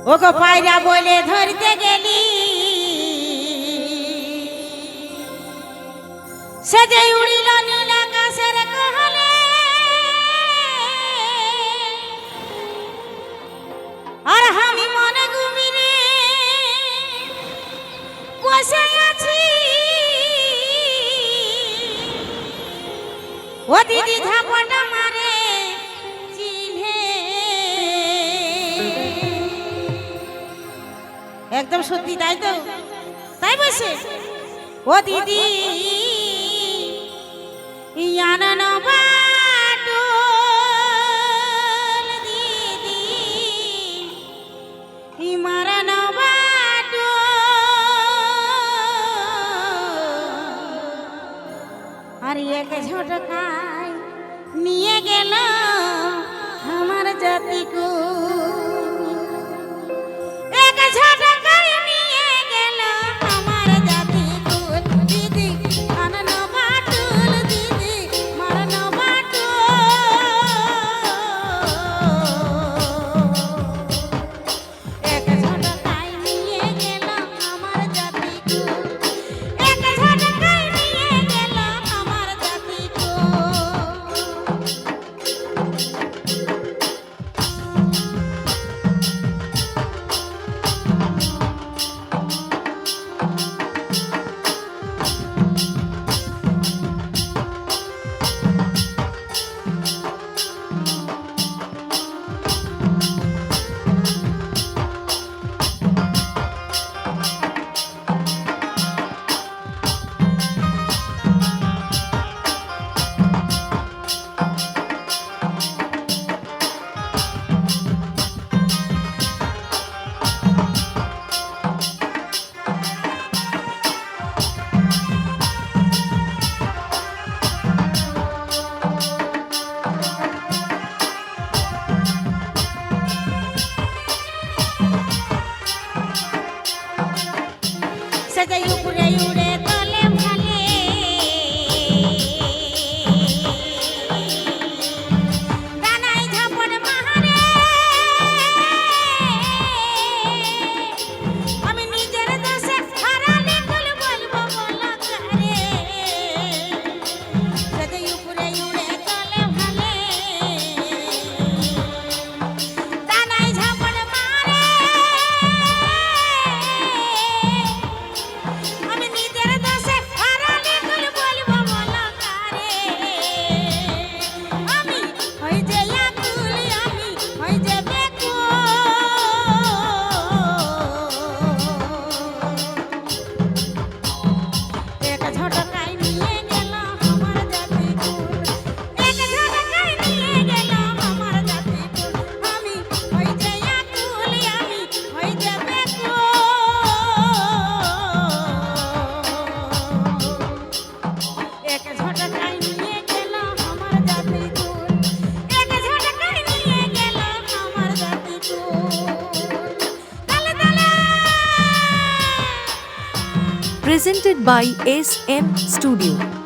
ওগো পায়রা বলে ধরতে গেলি সে যে উড়িল নীল আকাশের কহলে আর আমি মনে ঘুমিরে বসে আছি ও দিদি ঝাপটা মারে চিনে একদম সত্যি তাই তো তাই বসে ও দিদি ইয়ানন বাটুল দিদি ইমারন বাটুল আর এক ঝটকায় নিয়ে গেল আমার জাতিকু এক ঝটকায় নিয়ে গেল আমার জাতিকু দিদি আনন বাটুল দিদি মারন বাটুল এক ঝটকায় নিয়ে গেল আমার জাতিকু এক ঝটকায় নিয়ে গেল আমার জাতিকু সজাই উপরে উড়ে তলে ভালে ডানাই ঝাপড় মাহারে আমি নিজের দোষে হারালে কুল বলবো বলো কারে সজাই উপরে উড়ে তলে ভালে ডানাই ঝাপড় মারে আমি নিজের দোষে হারালে কুল বলবো বলো কারে আমি হই যে আকুল আমি হই যে বেকুল এক ঝটকায় নিয়ে গেল আমার জাতিকুল এক ঝটকায় নিয়ে গেল আমার জাতিকুল আমি হই যে আকুল আমি হই যে বেকুল এক ঝটকায় নিয়ে গেল আমার জাতিকুল এক ঝটকায় নিয়ে গেল আমার জাতিকুল তালে তালে Presented by SM Studio.